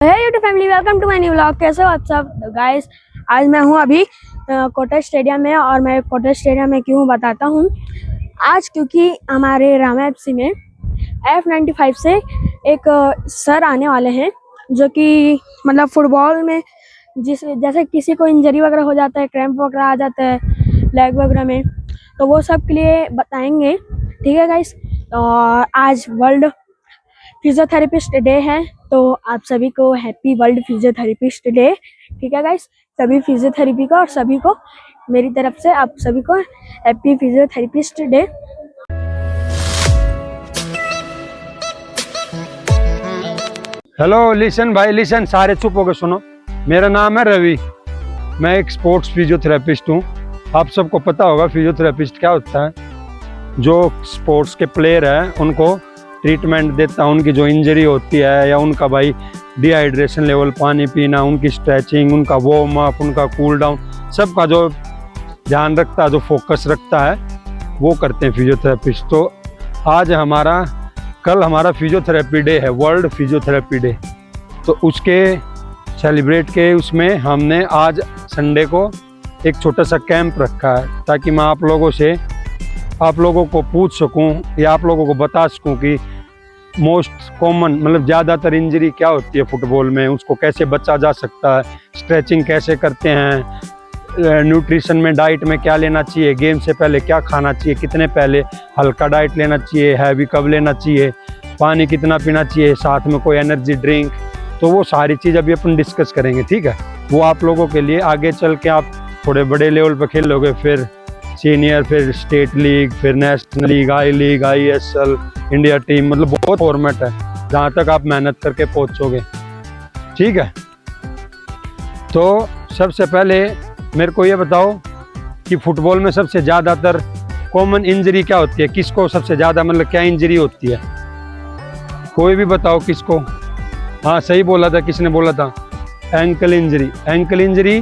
YouTube family, welcome to my new vlog. कैसे हो आप सब गाइस? आज मैं हूँ अभी कोटा स्टेडियम में, और मैं कोटा स्टेडियम में क्यों बताता हूँ आज, क्योंकि हमारे रामा एफसी में F95 से एक सर आने वाले हैं, जो कि मतलब फुटबॉल में जैसे किसी को इंजरी वगैरह हो जाता है, क्रैम्प वगैरह आ जाता है लेग वगैरह में, तो वो सब के लिए बताएंगे। ठीक है गाइस, और आज वर्ल्ड फिजियोथेरेपिस्ट डे है, तो आप सभी को हैप्पी वर्ल्ड फिजियोथेरेपिस्ट डे। ठीक है गाइस, सभी फिजियोथेरेपी को और सभी को मेरी तरफ से आप सभी को happy physiotherapist day. Hello, listen भाई, लिसन, सारे चुप होकर सुनो। मेरा नाम है रवि, मैं एक स्पोर्ट्स फिजियोथेरेपिस्ट हूँ। आप सबको पता होगा फिजियोथेरेपिस्ट क्या होता है। जो स्पोर्ट्स के प्लेयर हैं उनको ट्रीटमेंट देता है, उनकी जो इंजरी होती है या उनका भाई डिहाइड्रेशन लेवल, पानी पीना, उनकी स्ट्रेचिंग, उनका वार्म अप, उनका कूल डाउन, सबका जो ध्यान रखता है, जो फोकस रखता है, वो करते हैं फिजियोथेरेपिस्ट। तो आज कल हमारा फिजियोथेरेपी डे है, वर्ल्ड फिजियोथेरेपी डे। तो उसके सेलिब्रेट के उसमें हमने आज संडे को एक छोटा सा कैंप रखा है, ताकि मैं आप लोगों को पूछ सकूं या आप लोगों को बता सकूं कि मोस्ट कॉमन मतलब ज़्यादातर इंजरी क्या होती है फुटबॉल में, उसको कैसे बचा जा सकता है, स्ट्रेचिंग कैसे करते हैं, न्यूट्रिशन में, डाइट में क्या लेना चाहिए, गेम से पहले क्या खाना चाहिए, कितने पहले हल्का डाइट लेना चाहिए, हैवी कब लेना चाहिए, पानी कितना पीना चाहिए, साथ में कोई एनर्जी ड्रिंक। तो वो सारी चीज़ अभी अपन डिस्कस करेंगे। ठीक है, वो आप लोगों के लिए आगे चल के आप थोड़े बड़े लेवल पर खेलोगे, फिर सीनियर, फिर स्टेट लीग, फिर national league, ISL, India team, मतलब बहुत फॉर्मेट है जहाँ तक आप मेहनत करके पहुँचोगे। ठीक है, तो सबसे पहले मेरे को ये बताओ कि फुटबॉल में सबसे ज़्यादातर कॉमन इंजरी क्या होती है, किसको सबसे ज़्यादा मतलब क्या इंजरी होती है, कोई भी बताओ किसको। हाँ, सही बोला था, किसने बोला था? Ankle injury. एंकल इंजरी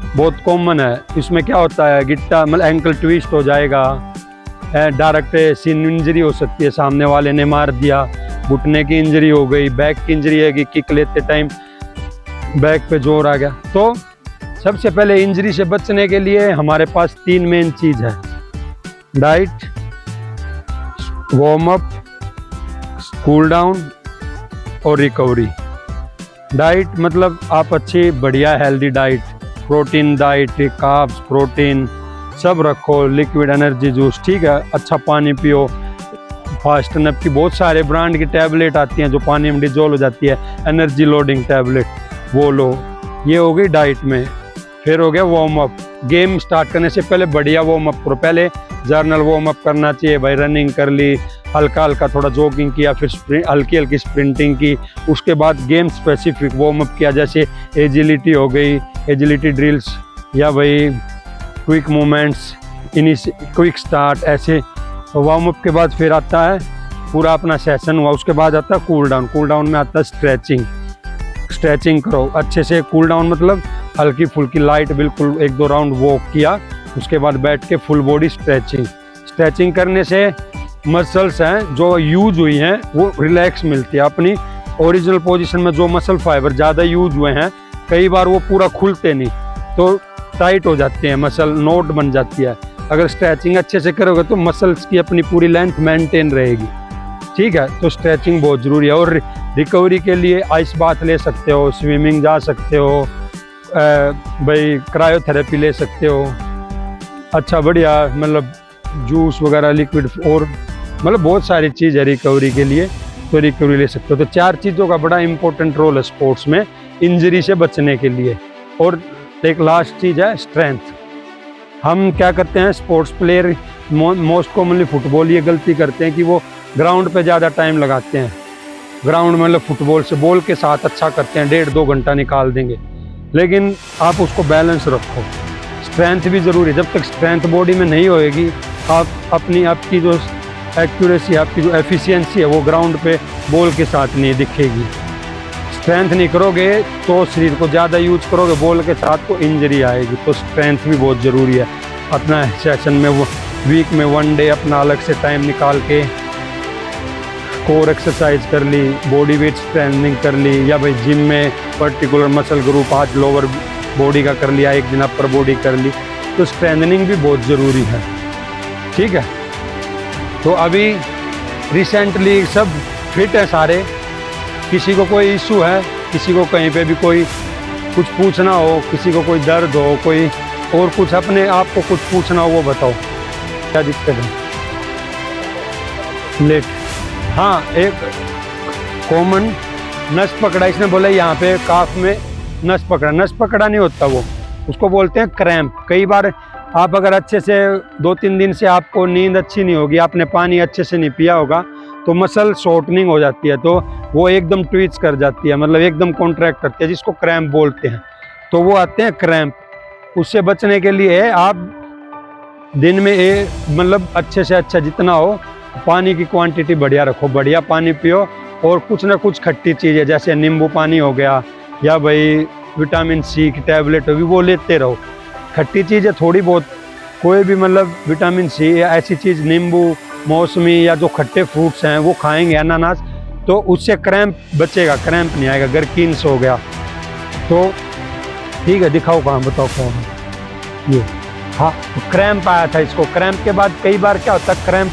बहुत कॉमन है। इसमें क्या होता है, गिट्टा मतलब एंकल ट्विस्ट हो जाएगा, डायरेक्ट सिन इंजरी हो सकती है, सामने वाले ने मार दिया, घुटने की इंजरी हो गई, बैक की इंजरी है कि किक लेते टाइम बैक पे जोर आ गया। तो सबसे पहले इंजरी से बचने के लिए हमारे पास 3 मेन चीज़ है: diet, warm up, cool down और रिकवरी। डाइट मतलब आप अच्छी बढ़िया healthy diet, protein diet, carbs, protein सब रखो, लिक्विड एनर्जी जूस, ठीक है, अच्छा पानी पियो, फास्ट नप की बहुत सारे ब्रांड की टैबलेट आती हैं जो पानी में डिजोल्व हो जाती है, एनर्जी लोडिंग टैबलेट, वो लो। ये हो गई डाइट में। फिर हो गया वार्म अप। गेम स्टार्ट करने से पहले बढ़िया वार्म अप करो। पहले जर्नल वार्म अप करना चाहिए भाई, रनिंग कर ली, हल्का हल्का थोड़ा जॉगिंग किया, फिर हल्की हल्की स्प्रिंटिंग की। उसके बाद गेम स्पेसिफिक वार्म अप किया, जैसे एजिलिटी हो गई, एजिलिटी ड्रिल्स, या भाई क्विक मूवमेंट्स, क्विक स्टार्ट, ऐसे वार्म अप के बाद फिर आता है पूरा अपना सेशन हुआ। उसके बाद आता है कूल डाउन। कूल डाउन में आता है स्ट्रेचिंग। स्ट्रेचिंग करो अच्छे से। कूल डाउन मतलब हल्की फुल्की लाइट, बिल्कुल 1-2 राउंड वॉक किया, उसके बाद बैठ के फुल बॉडी स्ट्रेचिंग। स्ट्रेचिंग करने से मसल्स हैं जो यूज हुई हैं वो रिलैक्स मिलती है। अपनी ओरिजिनल पोजीशन में जो मसल फाइबर ज़्यादा यूज हुए हैं, कई बार वो पूरा खुलते नहीं, तो टाइट हो जाते हैं, मसल नोट बन जाती है। अगर स्ट्रेचिंग अच्छे से करोगे तो मसल्स की अपनी पूरी लेंथ मेंटेन रहेगी। ठीक है, तो स्ट्रेचिंग बहुत ज़रूरी है। और रिकवरी के लिए आइस बाथ ले सकते हो, स्विमिंग जा सकते हो, भाई क्रायोथेरेपी ले सकते हो, अच्छा बढ़िया मतलब जूस वगैरह, लिक्विड, और मतलब बहुत सारी चीज़ है रिकवरी के लिए, तो रिकवरी ले सकते हो। तो 4 चीज़ों का बड़ा इंपॉर्टेंट रोल है स्पोर्ट्स में इंजरी से बचने के लिए। और एक लास्ट चीज़ है स्ट्रेंथ। हम क्या करते हैं, sports player most commonly football ये गलती करते हैं कि वो ग्राउंड पे ज़्यादा टाइम लगाते हैं। ग्राउंड में मतलब फुटबॉल से बॉल के साथ अच्छा करते हैं, 1.5-2 घंटा निकाल देंगे, लेकिन आप उसको बैलेंस रखो। स्ट्रेंथ भी ज़रूरी है। जब तक स्ट्रेंथ बॉडी में नहीं होएगी, आप आपकी जो एक्यूरेसी, आपकी जो एफिशिएंसी है, वो ग्राउंड पे बॉल के साथ नहीं दिखेगी। स्ट्रेंथ नहीं करोगे तो शरीर को ज़्यादा यूज करोगे बॉल के साथ, तो इंजरी आएगी। तो स्ट्रेंथ भी बहुत ज़रूरी है। अपना सेशन में वो वीक में 1 डे अपना अलग से टाइम निकाल के कोर एक्सरसाइज कर ली, बॉडी वेट ट्रेनिंग कर ली, या भाई जिम में पर्टिकुलर मसल ग्रुप आज लोअर बॉडी का कर लिया, एक दिन अपर बॉडी कर ली, तो स्ट्रेंथनिंग भी बहुत ज़रूरी है। ठीक है, तो अभी रिसेंटली सब फिट है सारे, किसी को कोई इशू है, किसी को कहीं पे भी कोई कुछ पूछना हो, किसी को कोई दर्द हो, कोई और कुछ अपने आप को कुछ पूछना हो, वो बताओ क्या दिक्कत है। लेट, हाँ, एक कॉमन नस पकड़ा, इसने बोला यहाँ पे काफ में नस पकड़ा नहीं होता, वो उसको बोलते हैं क्रैम्प। कई बार आप अगर अच्छे से 2-3 दिन से आपको नींद अच्छी नहीं होगी, आपने पानी अच्छे से नहीं पिया होगा, तो मसल शॉर्टनिंग हो जाती है, तो वो एकदम ट्विच कर जाती है, मतलब एकदम कॉन्ट्रैक्ट करती है, जिसको क्रैम्प बोलते हैं। तो वो आते हैं क्रैम्प। उससे बचने के लिए आप दिन में मतलब अच्छे से अच्छा जितना हो पानी की क्वांटिटी बढ़िया रखो, बढ़िया पानी पियो, और कुछ ना कुछ खट्टी चीज़ें जैसे नींबू पानी हो गया, या भाई विटामिन सी की टैबलेट होगी, वो लेते रहो। खट्टी चीज़ें थोड़ी बहुत, कोई भी मतलब विटामिन सी या ऐसी चीज़, नींबू, मौसमी या जो खट्टे फ्रूट्स हैं वो खाएंगे, अनानास, तो उससे क्रैम्प बचेगा, क्रैम्प नहीं आएगा। गर्किन्स हो गया तो ठीक है, दिखाओ कहाँ, बताओ कौन ये। हाँ, क्रैम्प आया था इसको, क्रैम्प के बाद कई बार क्या होता है, क्रैम्प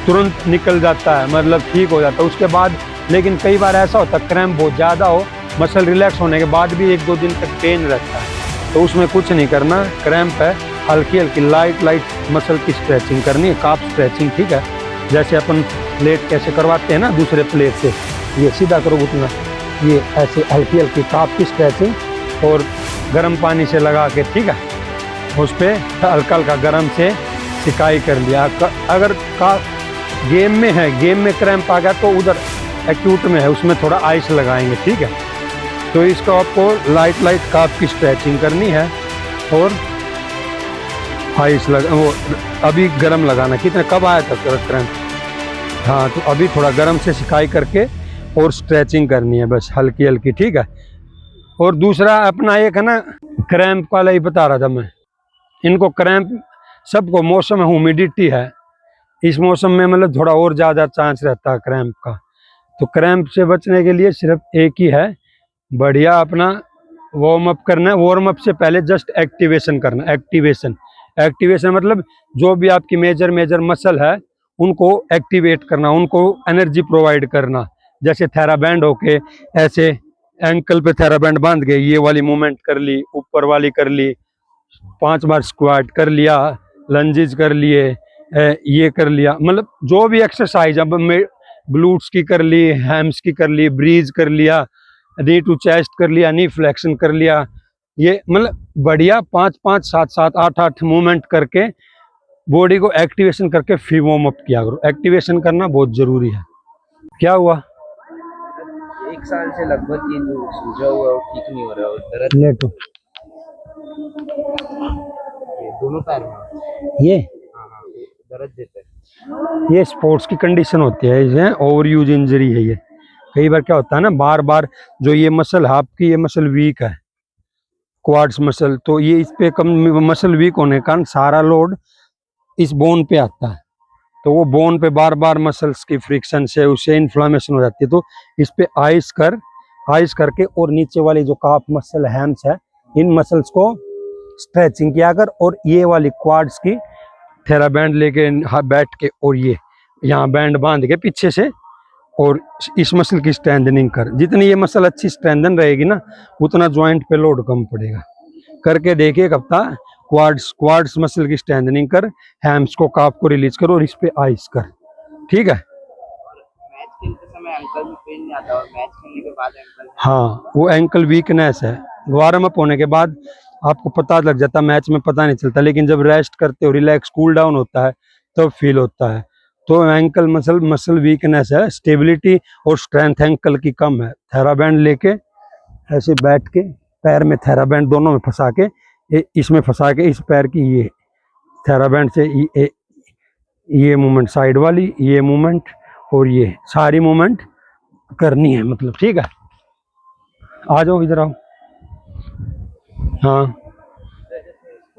तुरंत निकल जाता है, मतलब ठीक हो जाता है उसके बाद, लेकिन कई बार ऐसा होता है क्रैम्प बहुत ज़्यादा हो, मसल रिलैक्स होने के बाद भी 1-2 दिन तक पेन रहता है, तो उसमें कुछ नहीं करना। क्रैम्प है, हल्की हल्की लाइट मसल की स्ट्रेचिंग करनी है, काफ स्ट्रेचिंग। ठीक है, जैसे अपन प्लेट कैसे करवाते हैं ना दूसरे प्लेट से, ये सीधा करो उतना, ये ऐसे हल्की हल्की काफ की स्ट्रेचिंग, और गर्म पानी से लगा के, ठीक है, उस पर हल्का हल्का गर्म से सिकाई कर लिया। अगर का गेम में है, गेम में क्रैम्प आ गया तो उधर एक्यूट में है, उसमें थोड़ा आइस लगाएंगे। ठीक है, तो इसको आपको लाइट काफ की स्ट्रेचिंग करनी है, और आइस वो अभी गर्म लगाना। कितने कब आया था क्रैम्प? हाँ, तो अभी थोड़ा गर्म से सिकाई करके और स्ट्रेचिंग करनी है बस हल्की हल्की। ठीक है, और दूसरा अपना एक है ना, क्रैम्प वाला ही बता रहा था मैं, इनको क्रैम्प सबको, मौसम ह्यूमिडिटी है, इस मौसम में मतलब थोड़ा और ज़्यादा चांस रहता है क्रैम्प का। तो क्रैम्प से बचने के लिए सिर्फ एक ही है, बढ़िया अपना वार्म अप करना है। वार्म अप से पहले जस्ट एक्टिवेशन करना। एक्टिवेशन मतलब जो भी आपकी मेजर मसल है उनको एक्टिवेट करना, उनको एनर्जी प्रोवाइड करना। जैसे थेराबैंड होके ऐसे एंकल पे थेराबैंड बांध के ये वाली मूवमेंट कर ली, ऊपर वाली कर ली, 5 बार स्क्वाट कर लिया, लंजेस कर लिए, ये कर लिया, मतलब जो भी एक्सरसाइज, अब ग्लूट्स की कर ली, हैम्स की कर ली, ब्रीज कर लिया, नी टू चेस्ट कर लिया, नी फ्लेक्शन कर लिया, ये मतलब बढ़िया 5-5, 7-7, 8-8 मूवमेंट करके बॉडी को एक्टिवेशन करके फिर वार्म अप किया करो। एक्टिवेशन करना बहुत जरूरी है। क्या हुआ? 1 साल से लगभग ये जो सूजा हुआ है वो ठीक नहीं हो रहा है, और दर्द लेटो, ये दोनों पैर में। ये हाँ हाँ, दर्द देता है। ये स्पोर्ट्स की कंडीशन होती है, इसे ओवर यूज इंजरी है ये। कई बार क्या होता है ना, बार बार जो ये मसल है आपकी, ये मसल वीक है, क्वाड्स मसल, तो ये इस पे कम, मसल वीक होने के कारण सारा लोड इस बोन पे आता है, तो वो बोन पे बार बार मसल्स की फ्रिक्शन से उससे इन्फ्लामेशन हो जाती है। तो इस पे आइस करके, और नीचे वाली जो काफ मसल हैम्स है, इन मसल्स को स्ट्रेचिंग किया कर, और ये वाली क्वाड्स की थेराबैंड लेके बैठ के, और ये यहाँ बैंड बांध के पीछे से, और इस मसल की स्ट्रेंथनिंग कर। जितनी ये मसल अच्छी स्ट्रेंथन रहेगी ना, उतना जॉइंट पे लोड कम पड़ेगा। करके देखिए एक हफ्ता, क्वाड्स मसल की स्ट्रेंथनिंग कर, हैम्स को, काफ को रिलीज कर, और इस पे आइस कर। ठीक है, मैच खेलते समय अंकल में पेन नहीं आता, और मैच खेलने के बाद अंकल। हाँ, वो एंकल वीकनेस है। वार्म अप होने के बाद आपको पता लग जाता, मैच में पता नहीं चलता, लेकिन जब रेस्ट करते हो, रिलैक्स, कूल डाउन होता है, तब फील होता है। तो एंकल मसल वीकनेस है, स्टेबिलिटी और स्ट्रेंथ एंकल की कम है। थेराबैंड लेके ऐसे बैठ के, पैर में थेराबैंड दोनों में फंसा के, इसमें फंसा के, इस पैर की ये थेराबैंड से ये मूवमेंट साइड वाली, ये मूवमेंट, और ये सारी मूवमेंट करनी है, मतलब। ठीक है, आ जाओ इधर आओ। हाँ,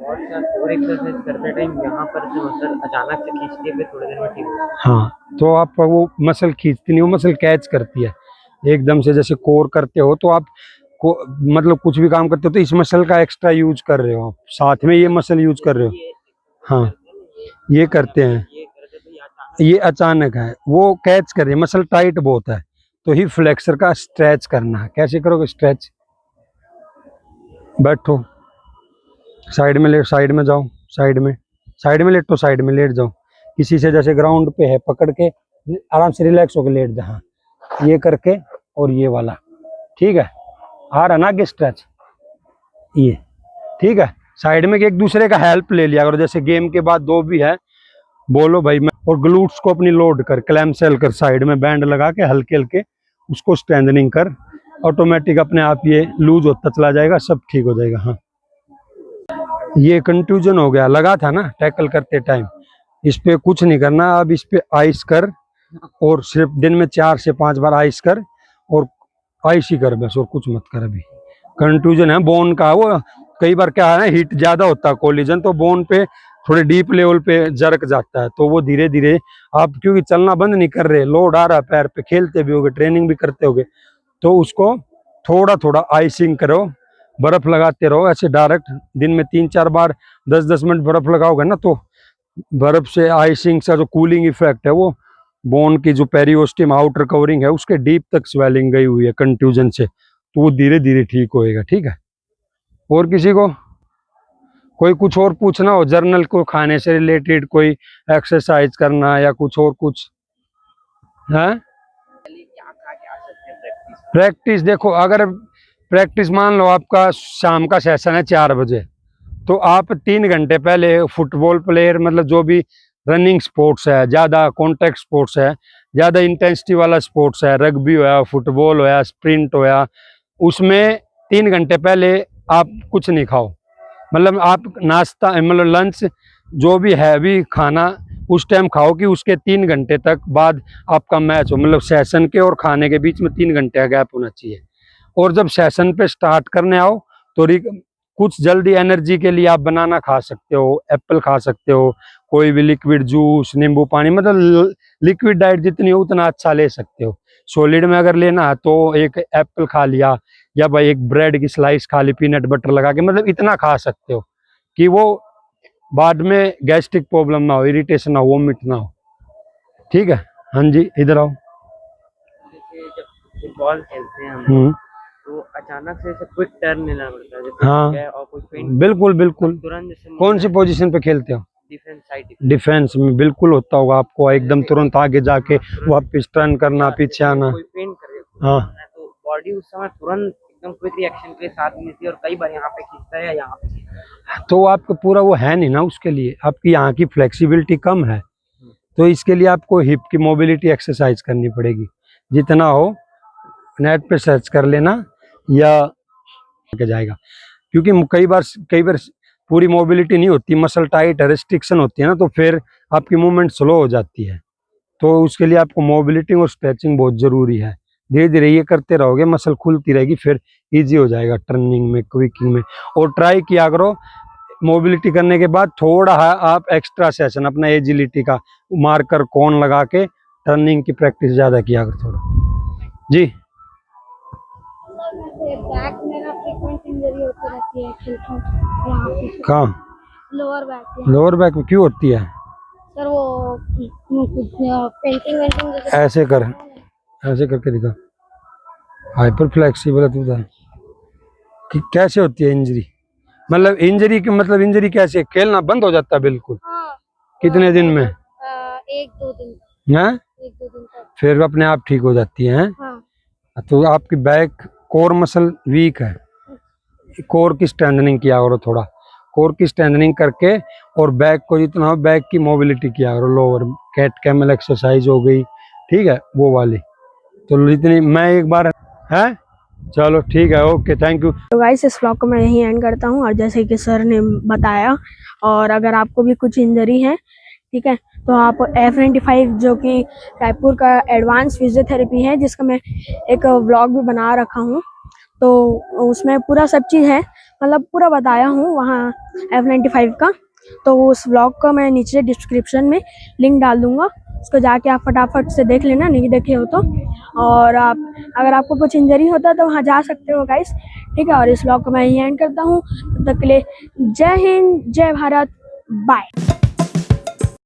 और एक्सरसाइज करते टाइम यहाँ पर से मसल अचानक से खींचते पे थोड़ी देर में ठीक हो जाता है। हाँ, तो आप वो मसल खींचती नहीं, वो मसल कैच करती है एकदम से। जैसे कोर करते हो तो आप को मतलब कुछ भी काम करते हो तो इस मसल का एक्स्ट्रा यूज कर रहे हो आप, साथ में ये मसल यूज कर रहे हो। हाँ, ये करते हैं, ये अचानक है, वो कैच कर रही है, मसल टाइट बहुत है, तो ही फ्लेक्सर का स्ट्रेच करना है। कैसे करोगे स्ट्रेच? बैठो, साइड में लेट, साइड में जाओ, साइड में लेटो, साइड में लेट जाओ, किसी से जैसे ग्राउंड पे है पकड़ के आराम से रिलैक्स होकर लेट जा। हाँ, ये करके और ये वाला, ठीक है, आ रहा ना आगे स्ट्रेच, ये ठीक है। साइड में एक दूसरे का हेल्प ले लिया, और जैसे गेम के बाद दो भी है बोलो भाई मैं, और ग्लूट्स को अपनी लोड कर, क्लैम सेल कर, साइड में बैंड लगा के हल्के हल्के उसको स्ट्रेंथनिंग कर, ऑटोमेटिक अपने आप ये लूज होता चला जाएगा, सब ठीक हो जाएगा। हाँ, ये कंट्यूजन हो गया, लगा था ना टैकल करते टाइम, इस पे कुछ नहीं करना, अब इस पे आइस कर, और सिर्फ दिन में 4 से 5 बार आइस कर, और आइस ही कर बस, और कुछ मत कर। अभी कंट्यूजन है बोन का, वो कई बार क्या है ना, हीट ज्यादा होता है कोलिजन, तो बोन पे थोड़े डीप लेवल पे जरक जाता है, तो वो धीरे धीरे आप क्योंकि चलना बंद नहीं कर रहे, लोड आ रहा है पैर पे, खेलते भी होगे, ट्रेनिंग भी करते होगे, तो उसको थोड़ा थोड़ा आइसिंग करो, बर्फ लगाते रहो ऐसे डायरेक्ट, दिन में 3-4 बार 10-10 मिनट बर्फ लगाओगे ना, तो बर्फ से आइसिंग से जो कूलिंग इफेक्ट है, वो बोन की जो पेरियोस्टियम आउटर कवरिंग है उसके डीप तक स्वेलिंग गई हुई है कंट्यूजन से, तो वो धीरे धीरे ठीक होएगा। ठीक है, और किसी को कोई कुछ और पूछना हो, जर्नल को खाने से रिलेटेड, कोई एक्सरसाइज करना या कुछ और कुछ है? प्रैक्टिस देखो, अगर प्रैक्टिस मान लो आपका शाम का सेशन है 4 बजे, तो आप 3 घंटे पहले फुटबॉल प्लेयर, मतलब जो भी रनिंग स्पोर्ट्स है, ज़्यादा कॉन्टैक्ट स्पोर्ट्स है, ज़्यादा इंटेंसिटी वाला स्पोर्ट्स है, रग्बी होया, फुटबॉल होया, स्प्रिंट होया, उसमें 3 घंटे पहले आप कुछ नहीं खाओ, मतलब आप नाश्ता मतलब लंच जो भी हैवी खाना उस टाइम खाओ कि उसके 3 घंटे तक बाद आपका मैच हो, मतलब सेशन के और खाने के बीच में 3 घंटे का गैप होना चाहिए। और जब सेशन पे स्टार्ट करने आओ तो कुछ जल्दी एनर्जी के लिए आप बनाना खा सकते हो, एप्पल खा सकते हो, कोई भी लिक्विड जूस, नींबू पानी, मतलब लिक्विड डाइट जितनी हो उतना अच्छा ले सकते हो। सॉलिड में अगर लेना है तो एक एप्पल खा लिया, या भाई एक ब्रेड की स्लाइस खा ली पीनट बटर लगा के, मतलब इतना खा सकते हो कि वो बाद में गैस्ट्रिक प्रॉब्लम ना हो, इरिटेशन ना हो, वोमिट ना हो। ठीक है, हाँ जी, इधर आओ। जैसे जब फुटबॉल खेलते हैं हम, तो अचानक से ऐसे क्विक टर्न लेना पड़ता है, जैसे हाँ और कोई फेंट, बिल्कुल बिल्कुल। तुरंत जैसे कौन सी पोजीशन पे खेलते हो? डिफेंस साइड, डिफेंस में बिल्कुल होता होगा आपको, एकदम तुरंत आगे जाके वापस टर्न करना, पीछे आना। कोई फेंट करे हाँ, तो बॉडी उस समय तुरंत एकदम क्विक रिएक्शन के साथ मिलती है, और कई बार यहाँ पे खींचता है या यहाँ पे खींचता है। तो आपका पूरा वो है नहीं ना, उसके लिए आपकी यहाँ की फ्लेक्सिबिलिटी कम है, तो इसके लिए आपको हिप की मोबिलिटी एक्सरसाइज करनी पड़ेगी, जितना हो नेट पे सर्च कर लेना या जाएगा, क्योंकि कई बार पूरी मोबिलिटी नहीं होती, मसल टाइट है, रिस्ट्रिक्शन होती है ना, तो फिर आपकी मूवमेंट स्लो हो जाती है, तो उसके लिए आपको मोबिलिटी और स्ट्रेचिंग बहुत जरूरी है। धीरे धीरे ये करते रहोगे, मसल खुलती रहेगी, फिर इजी हो जाएगा टर्निंग में, क्विकिंग में। और ट्राई किया करो मोबिलिटी करने के बाद थोड़ा आप एक्स्ट्रा सेशन अपना एजिलिटी का मार्कर कोन लगा के टर्निंग की प्रैक्टिस ज्यादा किया करो थोड़ा। जी, बैक मेरा फ्रीक्वेंट इंजरी होती रहती है, यहाँ पे कहाँ? Lower back. लोअर बैक में क्यों होती है? सर वो पेंटिंग वेंटिंग ऐसे कर, ऐसे करके दिखा, हाइपर फ्लेक्सिबल है तू था कि कैसे होती है इंजरी? मतलब इंजरी की मतलब इंजरी कैसे, खेलना बंद हो जाता है बिल्कुल? हाँ, कितने दिन में? 1-2 दिन हैं? 1-2 दिन तक फिर अपने आप ठीक हो जाती है। हाँ। तो आपकी बैक कोर मसल वीक है, कोर की स्ट्रेंथनिंग किया करो थोड़ा, कोर की स्ट्रेंथनिंग करके, और बैक को जितना हो बैक की मोबिलिटी किया करो, लोअर कैट कैमल एक्सरसाइज हो गई, ठीक है, वो वाली, तो जितनी मैं एक बार है। चलो ठीक है, ओके, थैंक यू। तो गाइस इस व्लॉग को मैं यहीं एंड करता हूँ, और जैसे कि सर ने बताया, और अगर आपको भी कुछ इंजरी है, ठीक है, तो आप F95 जो कि रायपुर का एडवांस फिजियोथेरेपी है, जिसका मैं एक व्लॉग भी बना रखा हूँ, तो उसमें पूरा सब चीज़ है, मतलब पूरा बताया हूँ वहाँ F95 का, तो उस व्लॉग का मैं नीचे डिस्क्रिप्शन में लिंक डाल दूंगा, उसको जाके आप फटाफट से देख लेना, नहीं देखे हो तो। और आप अगर आपको कुछ इंजरी होता है तो वहाँ जा सकते हो गाइस, ठीक है। और इस व्लॉग को मैं यहीं एंड करता हूँ, तब तक के लिए जय हिंद, जय भारत, बाय।